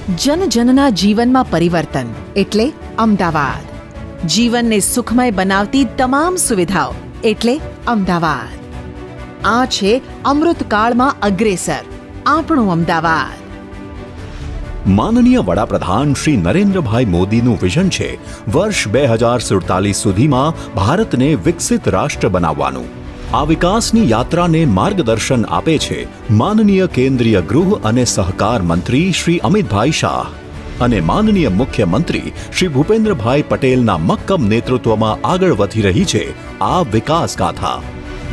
જન જનના જીવનમાં પરિવર્તન એટલે અમદાવાદ. જીવનને સુખમય બનાવતી તમામ સુવિધાઓ એટલે અમદાવાદ. આ છે અમૃતકાળમાં અગ્રેસર આપણું અમદાવાદ. માનનીય વડાપ્રધાન શ્રી નરેન્દ્રભાઈ મોદીનું વિઝન છે વર્ષ 2047 સુધીમાં ભારતને વિકસિત રાષ્ટ્ર બનાવવાનું. આ વિકાસની યાત્રાને માર્ગદર્શન આપે છે માનનીય કેન્દ્રીય ગૃહ અને સહકાર મંત્રી શ્રી અમિતભાઈ શાહ અને માનનીય મુખ્યમંત્રી શ્રી ભૂપેન્દ્રભાઈ પટેલના મક્કમ નેતૃત્વમાં આગળ વધી રહી છે આ વિકાસ ગાથા.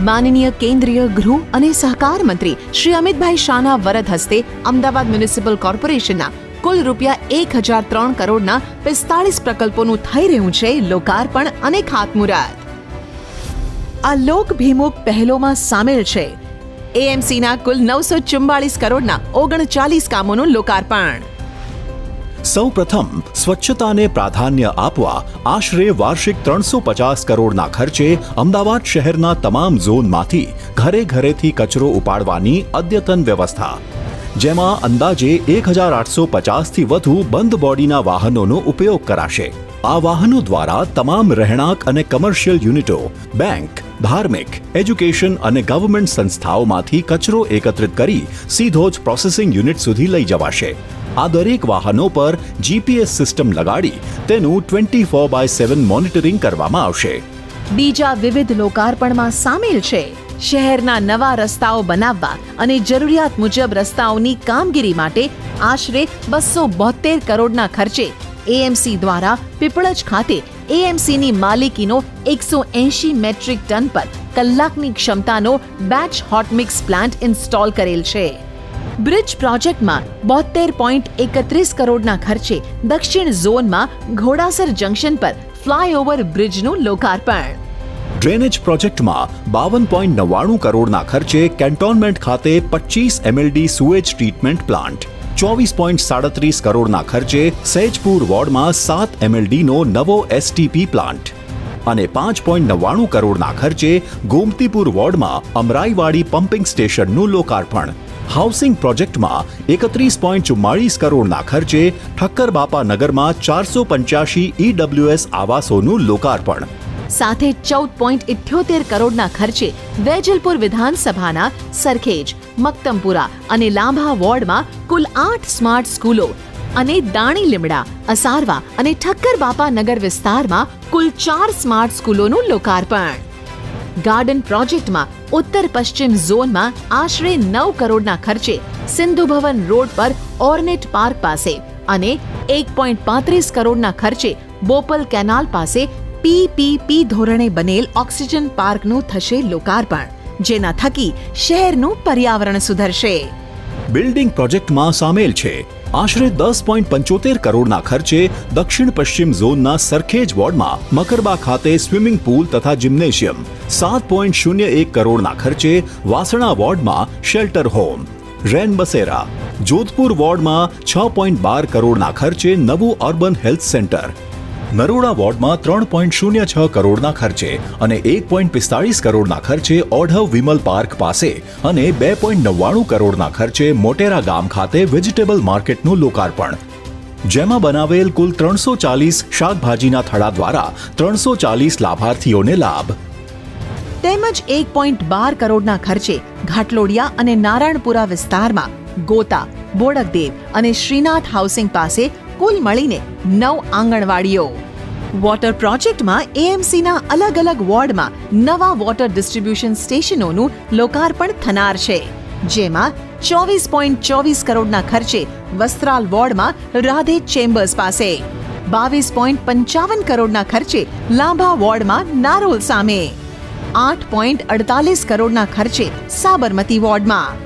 માનનીય કેન્દ્રીય ગૃહ અને સહકાર મંત્રી શ્રી અમિતભાઈ શાહના વરદ હસ્તે અમદાવાદ મ્યુનિસિપલ કોર્પોરેશનના કુલ ₹1003 કરોડના 45 પ્રકલ્પોનું થઈ રહ્યું છે લોકાર્પણ અને ખાતમુહૂર્ત. આ લોકભિમુખ પહેલોમાં સામેલ છે એએમસીના કુલ 944 કરોડના 39 કામોનું લોકાર્પણ. સૌપ્રથમ સ્વચ્છતાને પ્રાધાન્ય આપવા આશરે વાર્ષિક 350 કરોડના ખર્ચે અમદાવાદ શહેરના તમામ ઝોનમાંથી ઘરે ઘરેથી કચરો ઉપાડવાની અદ્યતન વ્યવસ્થા, જેમાં અંદાજે 1850થી વધુ બંધ બોડીના વાહનોનો ઉપયોગ કરાશે. આ વાહનો દ્વારા તમામ રહેણાંક અને કમર્શિયલ યુનિટો, બેંક, ધાર્મિક, એજ્યુકેશન અને ગવર્મેન્ટ સંસ્થાઓમાંથી કચરો એકત્રિત કરી સીધો જ પ્રોસેસિંગ યુનિટ સુધી લઈ જવાશે. આ દરેક વાહનો પર જીપીએસ સિસ્ટમ લગાડી તેનું 24/7 મોનિટરિંગ કરવામાં આવશે. બીજા વિવિધ લોકાર્પણમાં સામેલ છે શહેરના નવા રસ્તાઓ બનાવવા અને જરૂરિયાત મુજબ રસ્તાઓની કામગીરી માટે આશરે 272 કરોડના ખર્ચે એએમસી દ્વારા પીપળજ ખાતે એએમસીની માલિકીનો 180 મેટ્રિક ટન પર કલાકની ક્ષમતાનો batch hot mix plant install કરેલ છે. બ્રિજ પ્રોજેક્ટમાં 72.31 કરોડના ખર્ચે દક્ષિણ ઝોનમાં ઘોડાસર જંકશન પર ફ્લાયઓવર બ્રિજનું લોકાર્પણ. ડ્રેનેજ પ્રોજેક્ટમાં 52.99 કરોડના ખર્ચે કેન્ટોનમેન્ટ ખાતે 25 MLD સુએજ ટ્રીટમેન્ટ પ્લાન્ટ, 24.37 કરોડના ખર્ચે સૈજપુર વોર્ડમાં 7 MLDનો નવો એસટીપી પ્લાન્ટ અને 5.99 કરોડના ખર્ચે ગોમતીપુર વોર્ડમાં અમરાઈવાડી પમ્પિંગ સ્ટેશનનું લોકાર્પણ. હાઉસિંગ પ્રોજેક્ટમાં 31.44 કરોડના ખર્ચે ઠક્કરબાપા નગરમાં 485 EWS આવાસોનું લોકાર્પણ. સાથે 14.78 કરોડના ખર્ચે વેજલપુર વિધાનસભાના સરખેજ, મક્તમપુરા અને લાંભા વોર્ડમાં કુલ 8 સ્માર્ટ સ્કૂલો અને દાણી લીમડા, અસારવા અને ઠક્કર બાપા નગર વિસ્તારમાં કુલ 4 સ્માર્ટ સ્કૂલોનું લોકાર્પણ. ગાર્ડન પ્રોજેક્ટમાં ઉત્તર પશ્ચિમ ઝોનમાં આશરે 9 કરોડના ખર્ચે સિંધુ ભવન રોડ પર ઓર્નેટ પાર્ક પાસે અને 1.35 કરોડના ખર્ચે બોપલ કેનાલ પાસે પીપીપી ધોરણે બનેલ ઓક્સિજન પાર્કનું થશે લોકાર્પણ, જેના થકી શહેરનું પર્યાવરણ સુધરશે. બિલ્ડિંગ પ્રોજેક્ટમાં સામેલ છે આશરે 10.75 કરોડના ખર્ચે દક્ષિણ પશ્ચિમ ઝોનના સરખેજ વોર્ડમાં મકરબા ખાતે સ્વિમિંગ પૂલ તથા જિમ્નેશિયમ, 7.01 કરોડના ખર્ચે વાસણા વોર્ડમાં શેલ્ટર હોમ, રેન બસેરા, જોધપુર વોર્ડમાં 6.12 કરોડના ખર્ચે નવું અર્બન હેલ્થ સેન્ટર, નરોડા વોર્ડમાં 3.06 કરોડના ખર્ચે અને 1.45 કરોડના ખર્ચે ઓઢવ વિમલ પાર્ક પાસે અને 2.99 કરોડના ખર્ચે મોટેરા ગામ ખાતે વેજીટેબલ માર્કેટનું લોકાર્પણ, જેમાં બનાવેલ કુલ 340 શાકભાજીના થડા દ્વારા 340 લાભાર્થીઓને લાભ. તેમજ 1.12 કરોડના ખર્ચે ઘાટલોડિયા અને નારાયણપુરા વિસ્તારમાં ગોતા, બોડકદેવ અને શ્રીનાથ હાઉસિંગ પાસે કુલ મળીને 9 આંગણવાડીઓ. વોટર પ્રોજેક્ટમાં એએમસીના અલગ અલગ વોર્ડમાં નવા વોટર ડિસ્ટ્રીબ્યુશન સ્ટેશનોનું લોકાર્પણ થનાર છે, જેમાં 24.24 કરોડના ખર્ચે વસ્ત્રાલ વોર્ડમાં રાધે ચેમ્બર્સ પાસે, 22.55 કરોડના ખર્ચે લાંભા વોર્ડમાં નારોલ સામે, 8.48 કરોડના ખર્ચે સાબરમતી વોર્ડમાં,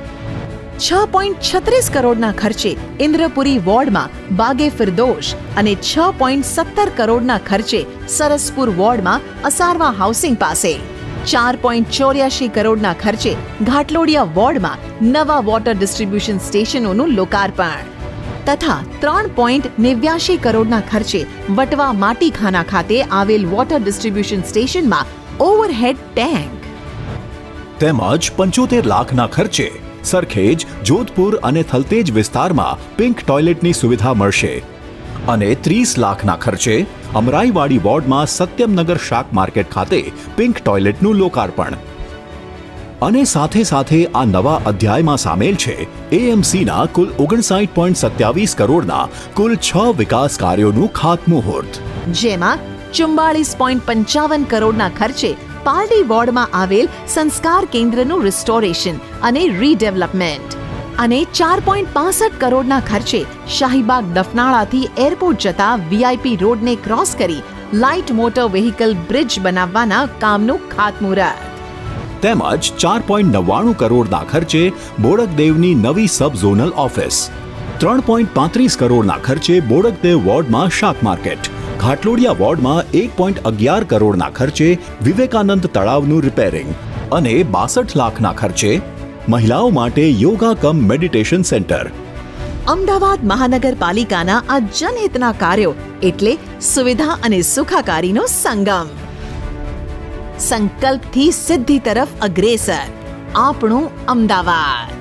6.36 કરોડના ખર્ચે ઇન્દ્રપુરી વોર્ડમાં બાગે ફિરદોશ અને 6.17 કરોડના ખર્ચે સરસપુર વોર્ડમાં અસારવા હાઉસિંગ પાસે, 4.84 કરોડના ખર્ચે ઘાટલોડિયા વોર્ડમાં નવા વોટર ડિસ્ટ્રીબ્યુશન સ્ટેશનોનું લોકાર્પણ તથા 3.89 કરોડના ખર્ચે વટવા માટીખાના ખાતે આવેલ વોટર ડિસ્ટ્રીબ્યુશન સ્ટેશનમાં ઓવરહેડ ટેન્ક. તેમજ 75 લાખના ખર્ચે સરખેજ, જોધપુર અને થલતેજ વિસ્તારમાં પિંક ટોયલેટની સુવિધા મળશે અને 30 લાખના ખર્ચે અમરાઈવાડી વોર્ડમાં સત્યમનગર શાક માર્કેટ ખાતે પિંક ટોયલેટનું લોકાર્પણ. અને સાથે સાથે આ નવા અધ્યાયમાં સામેલ છે એએમસીના કુલ 59.27 કરોડના કુલ 6 વિકાસ કાર્યોનું ખાતમુહૂર્ત, જેમાં 44.55 કરોડના ખર્ચે પારડી વોર્ડમાં આવેલ સંસ્કાર કેન્દ્રનું રિસ્ટોરેશન અને રીડેવલપમેન્ટ અને 4.65 કરોડના ખર્ચે શાહીબાગ ડફનાળાથી એરપોર્ટ જતા વીઆઈપી રોડને ક્રોસ કરી લાઇટ મોટર વ્હીકલ બ્રિજ બનાવવાના કામનું ખાતમુહૂર્ત તેમજ 4.99 કરોડના ખર્ચે બોડકદેવની નવી સબ ઝોનલ ઓફિસ, 3.35 કરોડના ખર્ચે બોડકદેવ વોર્ડમાં શાક માર્કેટ, ઘાટલોડિયા વોર્ડમાં 1.11 કરોડના ખર્ચે વિવેકાનંદ તળાવનું રિપેરિંગ અને 62 લાખના ખર્ચે મહિલાઓ માટે યોગા કમ મેડિટેશન સેન્ટર. અમદાવાદ મહાનગરપાલિકાના આ જનહિતના કાર્યો એટલે સુવિધા અને સુખાકારીનો સંગમ. સંકલ્પથી સિદ્ધિ તરફ અગ્રેસર આપણું અમદાવાદ.